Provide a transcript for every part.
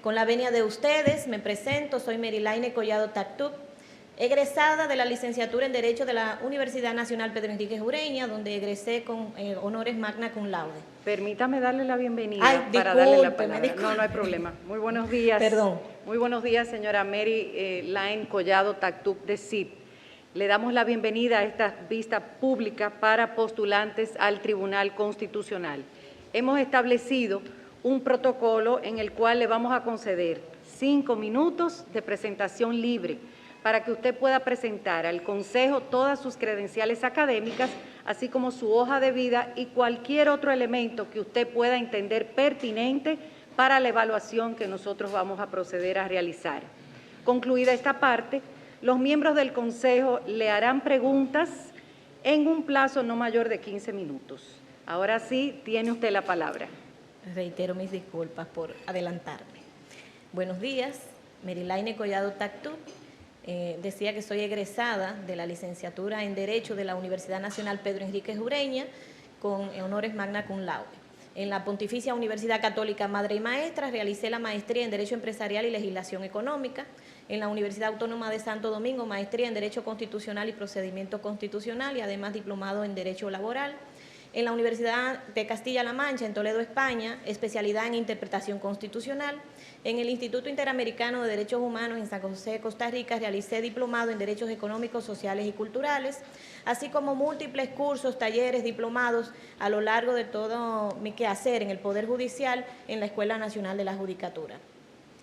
Con la venia de ustedes, me presento, soy Merilaine Collado Tactuc, egresada de la licenciatura en Derecho de la Universidad Nacional Pedro Enríquez Ureña, donde egresé con honores magna cum laude. Permítame darle la bienvenida. Ay, para darle la discúlpeme, palabra. No hay problema. Muy buenos días. Perdón. Muy buenos días, señora Merilaine Collado Tactuc de CIP. Le damos la bienvenida a esta vista pública para postulantes al Tribunal Constitucional. Hemos establecido un protocolo en el cual le vamos a conceder 5 minutos de presentación libre para que usted pueda presentar al Consejo todas sus credenciales académicas, así como su hoja de vida y cualquier otro elemento que usted pueda entender pertinente para la evaluación que nosotros vamos a proceder a realizar. Concluida esta parte, los miembros del Consejo le harán preguntas en un plazo no mayor de 15 minutos. Ahora sí, tiene usted la palabra. Reitero mis disculpas por adelantarme. Buenos días, Merilaine Collado Tactuc. Decía que soy egresada de la licenciatura en Derecho de la Universidad Nacional Pedro Enríquez Ureña con honores magna cum laude. En la Pontificia Universidad Católica Madre y Maestra realicé la maestría en Derecho Empresarial y Legislación Económica. En la Universidad Autónoma de Santo Domingo, maestría en Derecho Constitucional y Procedimiento Constitucional y además diplomado en Derecho Laboral. En la Universidad de Castilla-La Mancha, en Toledo, España, especialidad en Interpretación Constitucional. En el Instituto Interamericano de Derechos Humanos en San José, Costa Rica, realicé diplomado en Derechos Económicos, Sociales y Culturales, así como múltiples cursos, talleres, diplomados a lo largo de todo mi quehacer en el Poder Judicial en la Escuela Nacional de la Judicatura.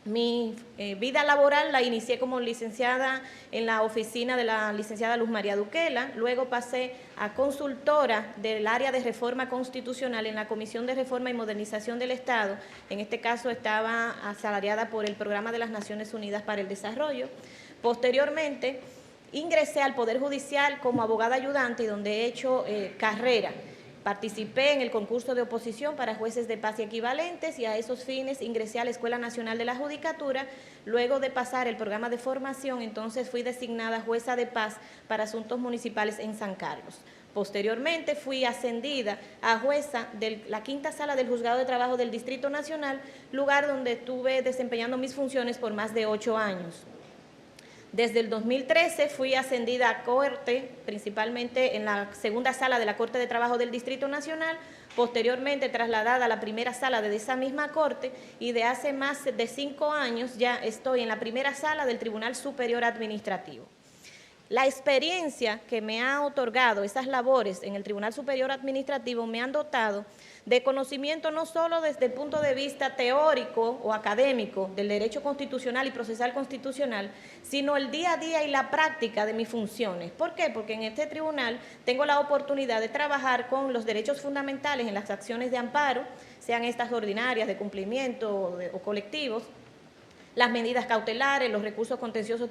Mi vida laboral la inicié como licenciada en la oficina de la licenciada Luz María Duquela, luego pasé a consultora del área de reforma constitucional en la Comisión de Reforma y Modernización del Estado. En este caso estaba asalariada por el Programa de las Naciones Unidas para el Desarrollo. Posteriormente ingresé al Poder Judicial como abogada ayudante y donde he hecho carrera. Participé en el concurso de oposición para jueces de paz y equivalentes y a esos fines ingresé a la Escuela Nacional de la Judicatura. Luego de pasar el programa de formación, entonces fui designada jueza de paz para asuntos municipales en San Carlos. Posteriormente fui ascendida a jueza de la quinta sala del Juzgado de Trabajo del Distrito Nacional, lugar donde estuve desempeñando mis funciones por más de 8 años. Desde el 2013 fui ascendida a Corte, principalmente en la segunda sala de la Corte de Trabajo del Distrito Nacional, posteriormente trasladada a la primera sala de esa misma Corte y de hace más de 5 años ya estoy en la primera sala del Tribunal Superior Administrativo. La experiencia que me ha otorgado esas labores en el Tribunal Superior Administrativo me han dotado de conocimiento no solo desde el punto de vista teórico o académico del derecho constitucional y procesal constitucional, sino el día a día y la práctica de mis funciones. ¿Por qué? Porque en este tribunal tengo la oportunidad de trabajar con los derechos fundamentales en las acciones de amparo, sean estas ordinarias, de cumplimiento o colectivos, las medidas cautelares, los recursos contenciosos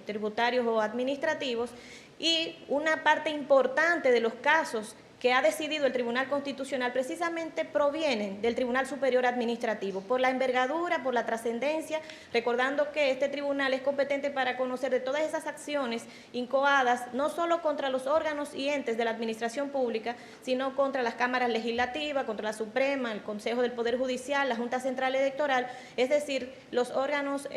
tributarios o administrativos, y una parte importante de los casos que ha decidido el Tribunal Constitucional precisamente provienen del Tribunal Superior Administrativo, por la envergadura, por la trascendencia, recordando que este tribunal es competente para conocer de todas esas acciones incoadas, no solo contra los órganos y entes de la administración pública, sino contra las cámaras legislativas, contra la Suprema, el Consejo del Poder Judicial, la Junta Central Electoral, es decir, los órganos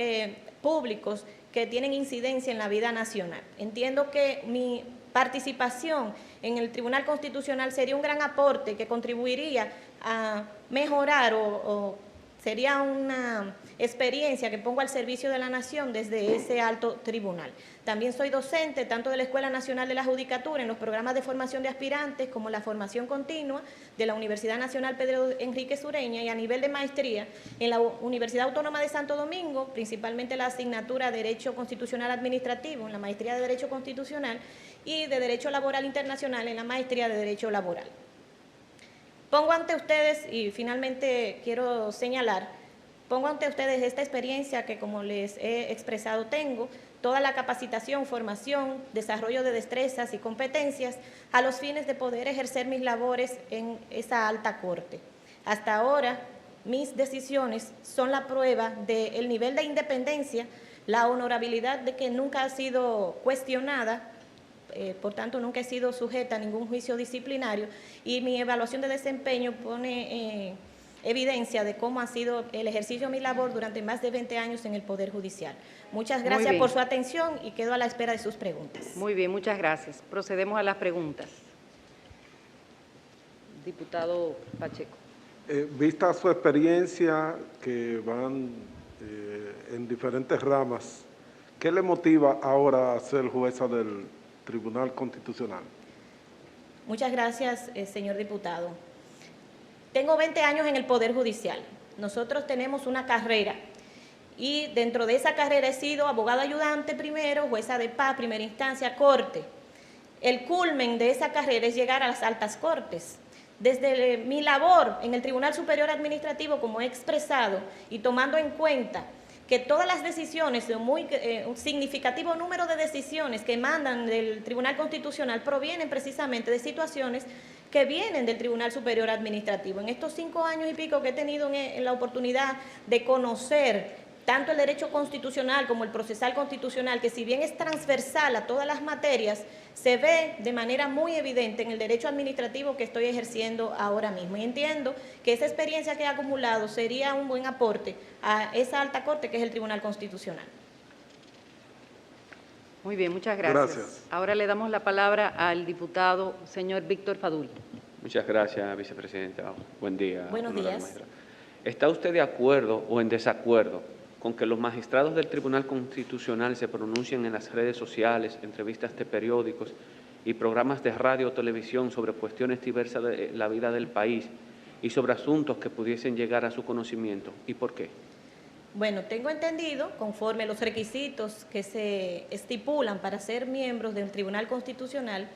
públicos que tienen incidencia en la vida nacional. Entiendo que mi participación en el Tribunal Constitucional sería un gran aporte que contribuiría a mejorar o sería una experiencia que pongo al servicio de la nación desde ese alto tribunal. También soy docente tanto de la Escuela Nacional de la Judicatura en los programas de formación de aspirantes como la formación continua de la Universidad Nacional Pedro Enríquez Ureña y a nivel de maestría en la Universidad Autónoma de Santo Domingo, principalmente la asignatura Derecho Constitucional Administrativo en la maestría de Derecho Constitucional y de Derecho Laboral Internacional en la maestría de Derecho Laboral. Pongo ante ustedes, y finalmente quiero señalar, pongo ante ustedes esta experiencia que, como les he expresado, tengo, toda la capacitación, formación, desarrollo de destrezas y competencias a los fines de poder ejercer mis labores en esa alta corte. Hasta ahora, mis decisiones son la prueba del nivel de independencia, la honorabilidad de que nunca ha sido cuestionada, por tanto nunca he sido sujeta a ningún juicio disciplinario y mi evaluación de desempeño pone evidencia de cómo ha sido el ejercicio de mi labor durante más de 20 años en el Poder Judicial. Muchas Muy gracias bien. por su atención y quedo a la espera de sus preguntas. Muy bien, muchas gracias. Procedemos a las preguntas. Diputado Pacheco. Vista su experiencia, que van en diferentes ramas, ¿qué le motiva ahora a ser jueza del Tribunal Constitucional? Muchas gracias, señor diputado. Tengo 20 años en el Poder Judicial. Nosotros tenemos una carrera y dentro de esa carrera he sido abogado ayudante primero, jueza de paz, primera instancia, corte. El culmen de esa carrera es llegar a las altas cortes. Desde mi labor en el Tribunal Superior Administrativo, como he expresado, y tomando en cuenta que todas las decisiones, un significativo número de decisiones que mandan del Tribunal Constitucional provienen precisamente de situaciones que vienen del Tribunal Superior Administrativo. En estos 5 años y pico que he tenido la oportunidad de conocer tanto el derecho constitucional como el procesal constitucional, que si bien es transversal a todas las materias, se ve de manera muy evidente en el derecho administrativo que estoy ejerciendo ahora mismo. Y entiendo que esa experiencia que he acumulado sería un buen aporte a esa alta corte que es el Tribunal Constitucional. Muy bien, muchas gracias. Gracias. Ahora le damos la palabra al diputado señor Víctor Fadul. Muchas gracias, vicepresidenta. Buen día. Buenos días. Magistrada. ¿Está usted de acuerdo o en desacuerdo con que los magistrados del Tribunal Constitucional se pronuncien en las redes sociales, entrevistas de periódicos y programas de radio o televisión sobre cuestiones diversas de la vida del país y sobre asuntos que pudiesen llegar a su conocimiento? ¿Y por qué? Bueno, tengo entendido, conforme los requisitos que se estipulan para ser miembros del Tribunal Constitucional,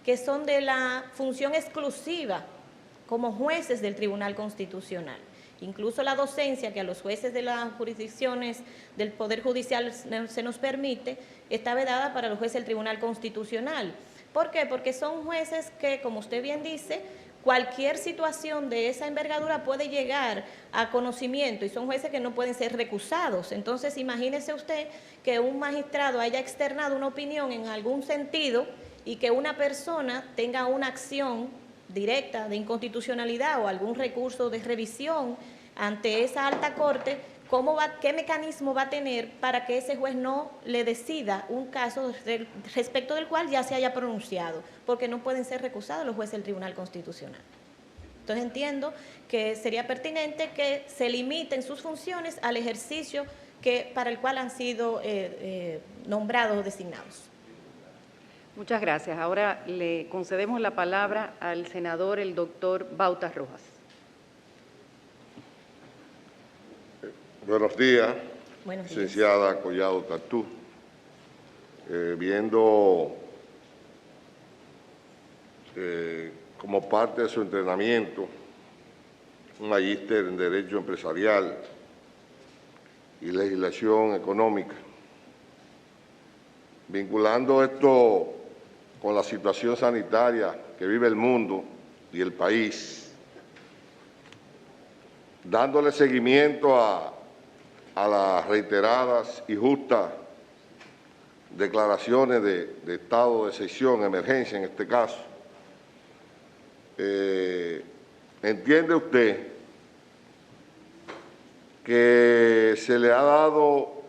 que son de la función exclusiva como jueces del Tribunal Constitucional. Incluso la docencia que a los jueces de las jurisdicciones del Poder Judicial se nos permite, está vedada para los jueces del Tribunal Constitucional. ¿Por qué? Porque son jueces que, como usted bien dice, cualquier situación de esa envergadura puede llegar a conocimiento y son jueces que no pueden ser recusados. Entonces, imagínese usted que un magistrado haya externado una opinión en algún sentido y que una persona tenga una acción directa de inconstitucionalidad o algún recurso de revisión ante esa alta corte, ¿qué mecanismo va a tener para que ese juez no le decida un caso respecto del cual ya se haya pronunciado? Porque no pueden ser recusados los jueces del Tribunal Constitucional. Entonces entiendo que sería pertinente que se limiten sus funciones al ejercicio para el cual han sido nombrados o designados. Muchas gracias. Ahora le concedemos la palabra al senador, el doctor Bautas Rojas. Buenos días, Buenos días. licenciada Collado Tatú. Viendo como parte de su entrenamiento un magíster en Derecho Empresarial y Legislación Económica, vinculando esto con la situación sanitaria que vive el mundo y el país, dándole seguimiento a las reiteradas y justas declaraciones de estado de excepción, emergencia en este caso. ¿Entiende usted que se le ha dado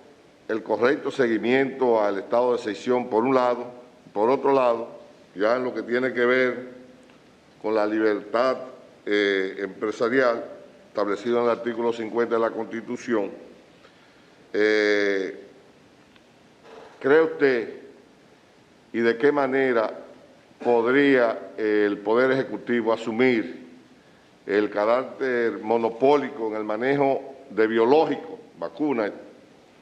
el correcto seguimiento al estado de excepción por un lado? Por otro lado, ya en lo que tiene que ver con la libertad empresarial, establecido en el artículo 50 de la Constitución, ¿cree usted y de qué manera podría el Poder Ejecutivo asumir el carácter monopólico en el manejo de biológicos, vacunas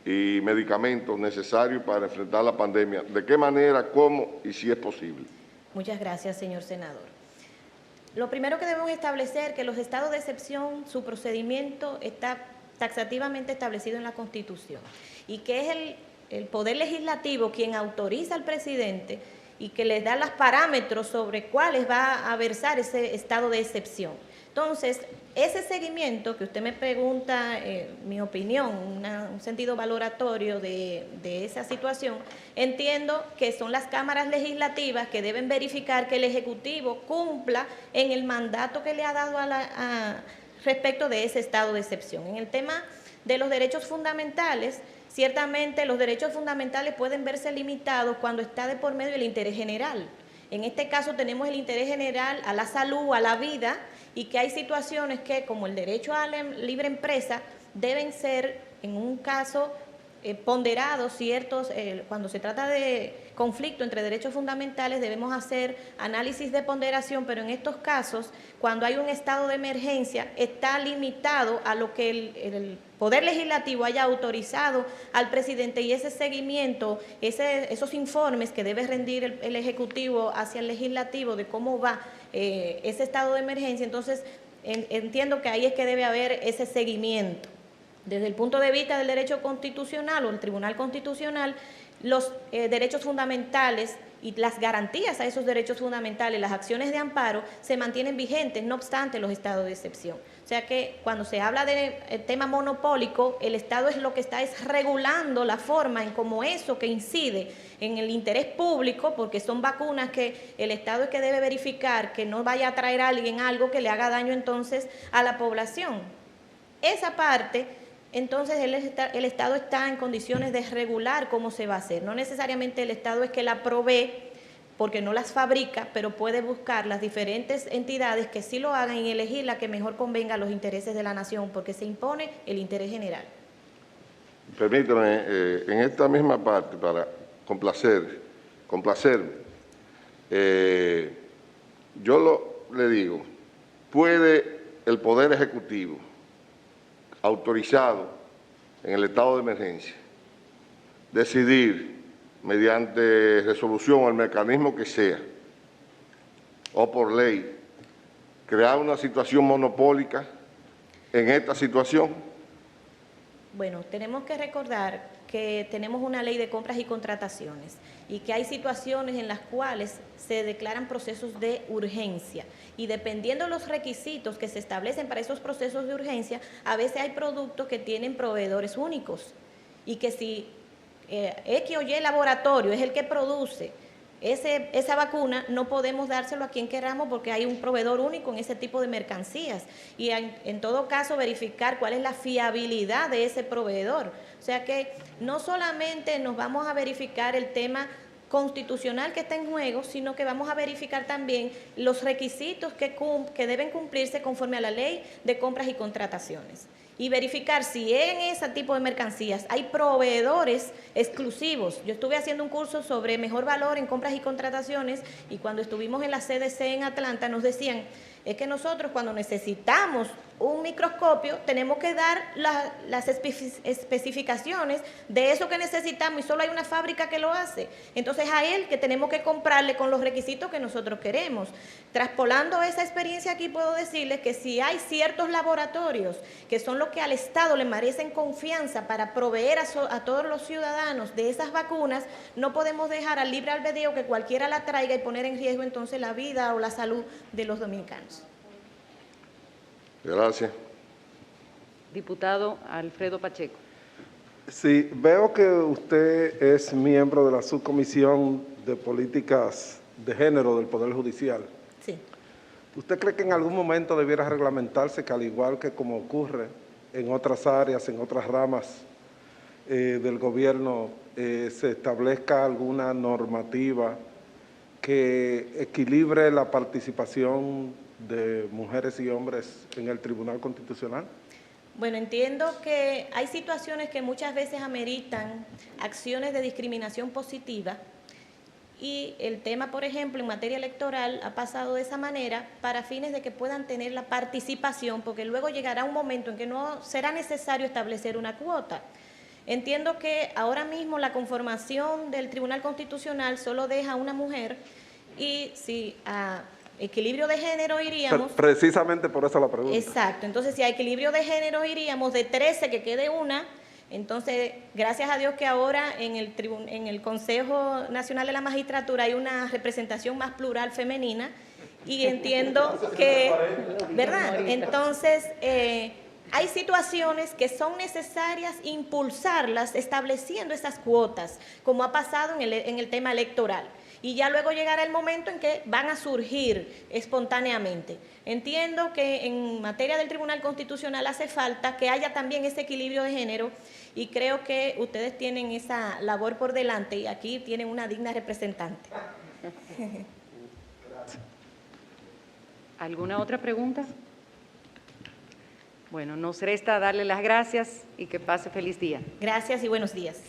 y medicamentos necesarios para enfrentar la pandemia? ¿De qué manera, cómo y si es posible? Muchas gracias, señor senador. Lo primero que debemos establecer es que los estados de excepción, su procedimiento está taxativamente establecido en la Constitución y que es el Poder Legislativo quien autoriza al presidente y que le da los parámetros sobre cuáles va a versar ese estado de excepción. Entonces, ese seguimiento que usted me pregunta, mi opinión, un sentido valoratorio de esa situación, entiendo que son las cámaras legislativas que deben verificar que el Ejecutivo cumpla en el mandato que le ha dado respecto de ese estado de excepción. En el tema de los derechos fundamentales, ciertamente los derechos fundamentales pueden verse limitados cuando está de por medio el interés general. En este caso tenemos el interés general a la salud, a la vida, y que hay situaciones que, como el derecho a la libre empresa, deben ser, en un caso, ponderados ciertos, cuando se trata de conflicto entre derechos fundamentales debemos hacer análisis de ponderación, pero en estos casos, cuando hay un estado de emergencia, está limitado a lo que el Poder Legislativo haya autorizado al presidente, y ese seguimiento, esos informes que debe rendir el Ejecutivo hacia el Legislativo de cómo va ese estado de emergencia, entonces entiendo que ahí es que debe haber ese seguimiento. Desde el punto de vista del derecho constitucional o el Tribunal Constitucional, los derechos fundamentales y las garantías a esos derechos fundamentales, las acciones de amparo, se mantienen vigentes, no obstante los estados de excepción. O sea que cuando se habla del tema monopólico, el Estado es lo que está es regulando la forma en cómo eso que incide en el interés público, porque son vacunas que el Estado es que debe verificar que no vaya a traer a alguien algo que le haga daño entonces a la población. Esa parte, entonces el Estado está en condiciones de regular cómo se va a hacer. No necesariamente el Estado es que la provee, porque no las fabrica, pero puede buscar las diferentes entidades que sí lo hagan y elegir la que mejor convenga a los intereses de la nación, porque se impone el interés general. Permítame, en esta misma parte, para complacerme, le digo, ¿puede el Poder Ejecutivo, autorizado en el estado de emergencia, decidir mediante resolución o el mecanismo que sea, o por ley, crear una situación monopólica en esta situación? Bueno, tenemos que recordar que tenemos una ley de compras y contrataciones y que hay situaciones en las cuales se declaran procesos de urgencia, y dependiendo de los requisitos que se establecen para esos procesos de urgencia, a veces hay productos que tienen proveedores únicos, y que si X o Y laboratorio es el que produce esa vacuna, no podemos dárselo a quien queramos porque hay un proveedor único en ese tipo de mercancías, y en todo caso verificar cuál es la fiabilidad de ese proveedor. O sea que no solamente nos vamos a verificar el tema constitucional que está en juego, sino que vamos a verificar también los requisitos que deben cumplirse conforme a la ley de compras y contrataciones, y verificar si en ese tipo de mercancías hay proveedores exclusivos. Yo estuve haciendo un curso sobre mejor valor en compras y contrataciones, y cuando estuvimos en la CDC en Atlanta nos decían, es que nosotros cuando necesitamos un microscopio tenemos que dar las especificaciones de eso que necesitamos, y solo hay una fábrica que lo hace. Entonces a él que tenemos que comprarle con los requisitos que nosotros queremos. Traspolando esa experiencia aquí, puedo decirles que si hay ciertos laboratorios que son los que al Estado le merecen confianza para proveer a todos los ciudadanos de esas vacunas, no podemos dejar al libre albedrío que cualquiera la traiga y poner en riesgo entonces la vida o la salud de los dominicanos. Gracias. Diputado Alfredo Pacheco. Sí, veo que usted es miembro de la Subcomisión de Políticas de Género del Poder Judicial. Sí. ¿Usted cree que en algún momento debiera reglamentarse que, al igual que como ocurre en otras áreas, en otras ramas del gobierno, se establezca alguna normativa que equilibre la participación de mujeres y hombres en el Tribunal Constitucional? Bueno, entiendo que hay situaciones que muchas veces ameritan acciones de discriminación positiva, y el tema, por ejemplo, en materia electoral ha pasado de esa manera para fines de que puedan tener la participación, porque luego llegará un momento en que no será necesario establecer una cuota. Entiendo que ahora mismo la conformación del Tribunal Constitucional solo deja a una mujer, y si a equilibrio de género iríamos... Precisamente por eso la pregunta. Exacto, entonces si a equilibrio de género iríamos de 13 que quede una. Entonces, gracias a Dios que ahora en el Consejo Nacional de la Magistratura hay una representación más plural femenina, y entiendo que, ¿verdad? Entonces, hay situaciones que son necesarias impulsarlas estableciendo esas cuotas, como ha pasado en el tema electoral. y ya luego llegará el momento en que van a surgir espontáneamente. Entiendo que en materia del Tribunal Constitucional hace falta que haya también ese equilibrio de género y creo que ustedes tienen esa labor por delante y aquí tienen una digna representante. ¿Alguna otra pregunta? Bueno, nos resta darle las gracias y que pase feliz día. Gracias y buenos días.